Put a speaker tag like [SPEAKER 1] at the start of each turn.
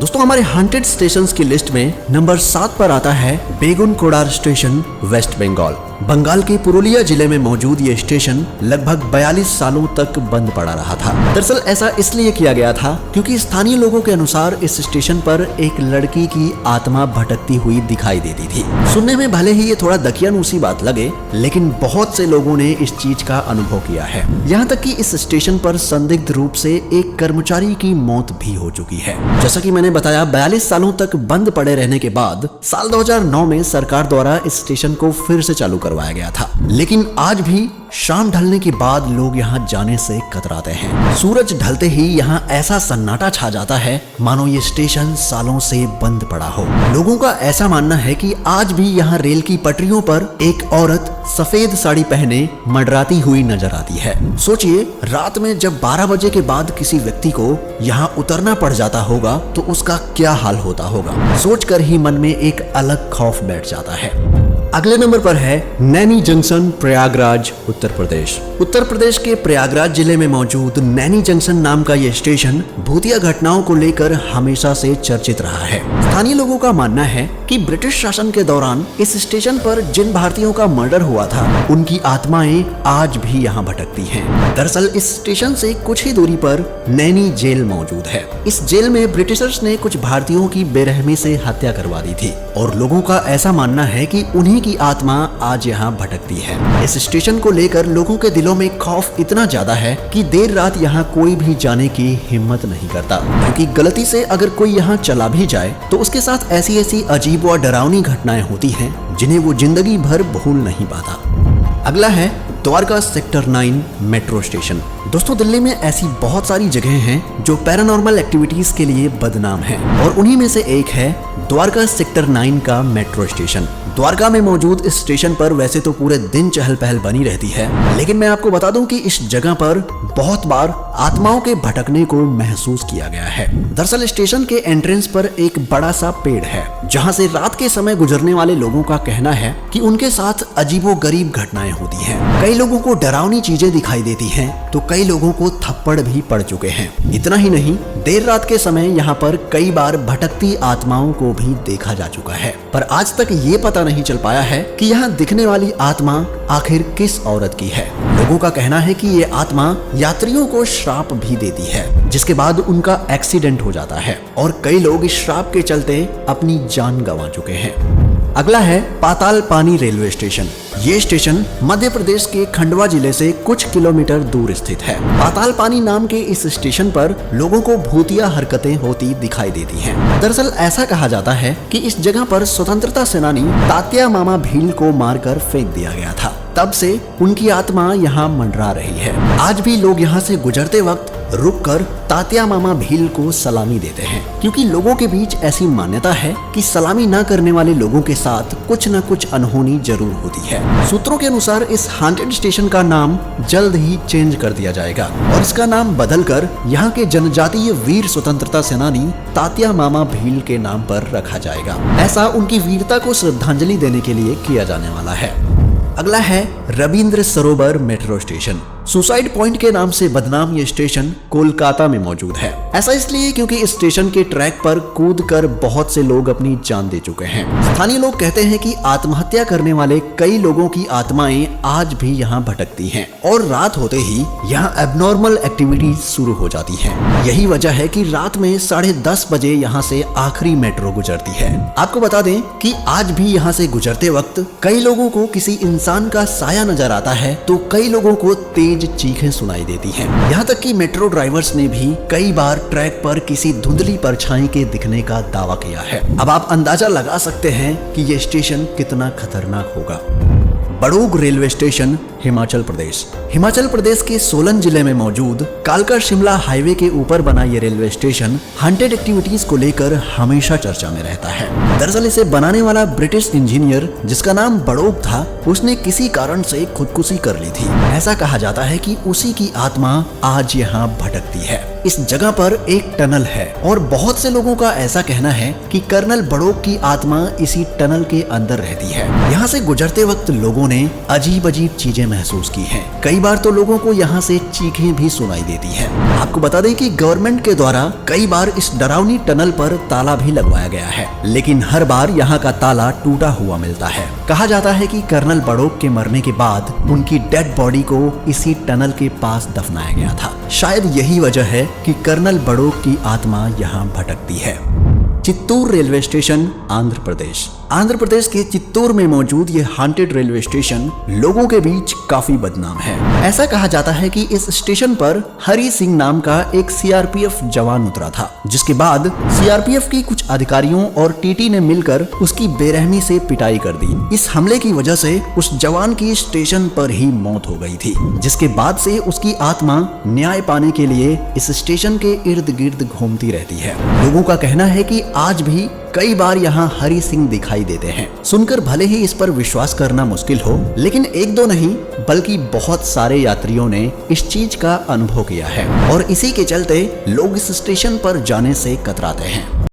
[SPEAKER 1] दोस्तों हमारे haunted stations की लिस्ट में नंबर 7 पर आता है बेगुनकोडार स्टेशन, वेस्ट बंगाल। बंगाल के पुरुलिया जिले में मौजूद ये स्टेशन लगभग 42 सालों तक बंद पड़ा रहा था। दरअसल ऐसा इसलिए किया गया था क्योंकि स्थानीय लोगों के अनुसार इस स्टेशन पर एक लड़की की आत्मा भटकती हुई दिखाई देती थी। सुनने में भले ही ये थोड़ा दकियानूसी बात लगे, लेकिन बहुत से लोगों ने इस चीज का अनुभव किया है। यहाँ तक कि इस स्टेशन पर संदिग्ध रूप से एक कर्मचारी की मौत भी हो चुकी है। जैसा कि मैंने बताया, 42 सालों तक बंद पड़े रहने के बाद साल 2009 में सरकार द्वारा इस स्टेशन को फिर से चालू करवाया गया था। लेकिन आज भी शाम ढलने के बाद लोग यहाँ जाने से कतराते हैं। सूरज ढलते ही यहाँ ऐसा सन्नाटा छा जाता है मानो ये स्टेशन सालों से बंद पड़ा हो। लोगों का ऐसा मानना है कि आज भी यहाँ रेल की पटरियों पर एक औरत सफेद साड़ी पहने मंडराती हुई नजर आती है। सोचिए, रात में जब 12 बजे के बाद किसी व्यक्ति को यहाँ उतरना पड़ जाता होगा तो उसका क्या हाल होता होगा। सोचकर ही मन में एक अलग खौफ बैठ जाता है। अगले नंबर पर है नैनी जंक्शन, प्रयागराज, उत्तर प्रदेश। उत्तर प्रदेश के प्रयागराज जिले में मौजूद नैनी जंक्शन नाम का यह स्टेशन भूतिया घटनाओं को लेकर हमेशा से चर्चित रहा है। स्थानीय लोगों का मानना है कि ब्रिटिश शासन के दौरान इस स्टेशन पर जिन भारतीयों का मर्डर हुआ था, उनकी आत्माएं आज भी यहाँ भटकती हैं। दरअसल इस स्टेशन से कुछ ही दूरी पर नैनी जेल मौजूद है। इस जेल में ब्रिटिशर्स ने कुछ भारतीयों की बेरहमी से हत्या करवा दी थी और लोगों का ऐसा मानना है कि उन्हीं की आत्मा आज यहाँ भटकती है। इस स्टेशन को लेकर लोगों के दिलों में खौफ इतना ज्यादा है कि देर रात यहाँ कोई भी जाने की हिम्मत नहीं करता, क्योंकि गलती से अगर कोई यहाँ चला भी जाए तो उसके साथ ऐसी ऐसी अजीब व डरावनी घटनाएं होती हैं जिन्हें वो जिंदगी भर भूल नहीं पाता। अगला है द्वारका सेक्टर 9 मेट्रो स्टेशन। दोस्तों दिल्ली में ऐसी बहुत सारी जगह हैं जो पैरानॉर्मल एक्टिविटीज के लिए बदनाम हैं और उन्हीं में से एक है द्वारका सेक्टर 9 का मेट्रो स्टेशन। द्वारका में मौजूद इस स्टेशन पर वैसे तो पूरे दिन चहल पहल बनी रहती है, लेकिन मैं आपको बता दूं कि इस जगह पर बहुत बार आत्माओं के भटकने को महसूस किया गया है। दरअसल स्टेशन के एंट्रेंस पर एक बड़ा सा पेड़ है, जहां से रात के समय गुजरने वाले लोगों का कहना है कि उनके साथ अजीबोगरीब घटनाएं होती हैं। कई लोगों को डरावनी चीजें दिखाई देती हैं, तो कई लोगों को थप्पड़ भी पड़ चुके हैं। इतना ही नहीं, देर रात के समय यहाँ पर कई बार भटकती आत्माओं को भी देखा जा चुका है, पर आज तक ये पता नहीं चल पाया है कि यहाँ दिखने वाली आत्मा आखिर किस औरत की है। लोगों का कहना है कि ये आत्मा यात्रियों को श्राप भी देती है, जिसके बाद उनका एक्सीडेंट हो जाता है और कई लोग इस श्राप के चलते अपनी जान गंवा चुके हैं। अगला है पाताल पानी रेलवे स्टेशन। ये स्टेशन मध्य प्रदेश के खंडवा जिले से कुछ किलोमीटर दूर स्थित है। पाताल पानी नाम के इस स्टेशन पर लोगों को भूतिया हरकतें होती दिखाई देती हैं। दरअसल ऐसा कहा जाता है कि इस जगह पर स्वतंत्रता सेनानी तात्या मामा भील को मारकर फेंक दिया गया था। तब से उनकी आत्मा यहाँ मंडरा रही है। आज भी लोग यहाँ से गुजरते वक्त रुककर तात्या मामा भील को सलामी देते हैं, क्योंकि लोगों के बीच ऐसी मान्यता है कि सलामी न करने वाले लोगों के साथ कुछ न कुछ अनहोनी जरूर होती है। सूत्रों के अनुसार इस हॉन्टेड स्टेशन का नाम जल्द ही चेंज कर दिया जाएगा और इसका नाम बदलकर यहाँ के जनजातीय वीर स्वतंत्रता सेनानी तात्या मामा भील के नाम पर रखा जाएगा। ऐसा उनकी वीरता को श्रद्धांजलि देने के लिए किया जाने वाला है। अगला है रविंद्र सरोवर मेट्रो स्टेशन। सुसाइड पॉइंट के नाम से बदनाम ये स्टेशन कोलकाता में मौजूद है। ऐसा इसलिए क्योंकि इस स्टेशन के ट्रैक पर कूदकर बहुत से लोग अपनी जान दे चुके हैं। स्थानीय लोग कहते हैं कि आत्महत्या करने वाले कई लोगों की आत्माएं आज भी यहाँ भटकती हैं और रात होते ही यहाँ एबनॉर्मल एक्टिविटीज शुरू हो जाती हैं। यही वजह है कि रात में 10:30 बजे यहाँ से आखिरी मेट्रो गुजरती है। आपको बता दें कि आज भी यहाँ से गुजरते वक्त कई लोगों को किसी इंसान का साया नजर आता है, तो कई लोगों को तेज चीखें सुनाई देती हैं। यहाँ तक कि मेट्रो ड्राइवर्स ने भी कई बार ट्रैक पर किसी धुंधली परछाई के दिखने का दावा किया है। अब आप अंदाजा लगा सकते हैं कि ये स्टेशन कितना खतरनाक होगा। बड़ौग रेलवे स्टेशन, हिमाचल प्रदेश। हिमाचल प्रदेश के सोलन जिले में मौजूद कालका शिमला हाईवे के ऊपर बना ये रेलवे स्टेशन हॉन्टेड एक्टिविटीज को लेकर हमेशा चर्चा में रहता है। दरअसल इसे बनाने वाला ब्रिटिश इंजीनियर, जिसका नाम बड़ौग था, उसने किसी कारण से खुदकुशी कर ली थी। ऐसा कहा जाता है कि उसी की आत्मा आज यहाँ भटकती है। इस जगह पर एक टनल है और बहुत से लोगों का ऐसा कहना है कि कर्नल बड़ौग की आत्मा इसी टनल के अंदर रहती है। यहाँ से गुजरते वक्त लोगों लोगों ने अजीब अजीब चीजें महसूस की हैं। कई बार तो लोगों को यहाँ से चीखें भी सुनाई देती हैं। आपको बता दें कि गवर्नमेंट के द्वारा कई बार इस डरावनी टनल पर ताला भी लगवाया गया है, लेकिन हर बार यहाँ का ताला टूटा हुआ मिलता है। कहा जाता है कि कर्नल बड़ौक के मरने के बाद उनकी डेड बॉडी को इसी टनल के पास दफनाया गया था। शायद यही वजह है कि कर्नल बड़ौक की आत्मा यहाँ भटकती है। Chittoor railway station, Andhra Pradesh. आंध्र प्रदेश के चित्तूर में मौजूद ये हांटेड रेलवे स्टेशन लोगों के बीच काफी बदनाम है। ऐसा कहा जाता है कि इस स्टेशन पर हरी सिंह नाम का एक सीआरपीएफ जवान उतरा था, जिसके बाद सीआरपीएफ की कुछ अधिकारियों और टीटी ने मिलकर उसकी बेरहमी से पिटाई कर दी। इस हमले की वजह से उस जवान की स्टेशन पर ही मौत हो गई थी, जिसके बाद से उसकी आत्मा न्याय पाने के लिए इस स्टेशन के इर्द गिर्द घूमती रहती है। लोगों का कहना है कि आज भी कई बार यहाँ हरी सिंह दिखाई देते हैं। सुनकर भले ही इस पर विश्वास करना मुश्किल हो, लेकिन एक दो नहीं बल्कि बहुत सारे यात्रियों ने इस चीज का अनुभव किया है और इसी के चलते लोग इस स्टेशन पर जाने से कतराते हैं।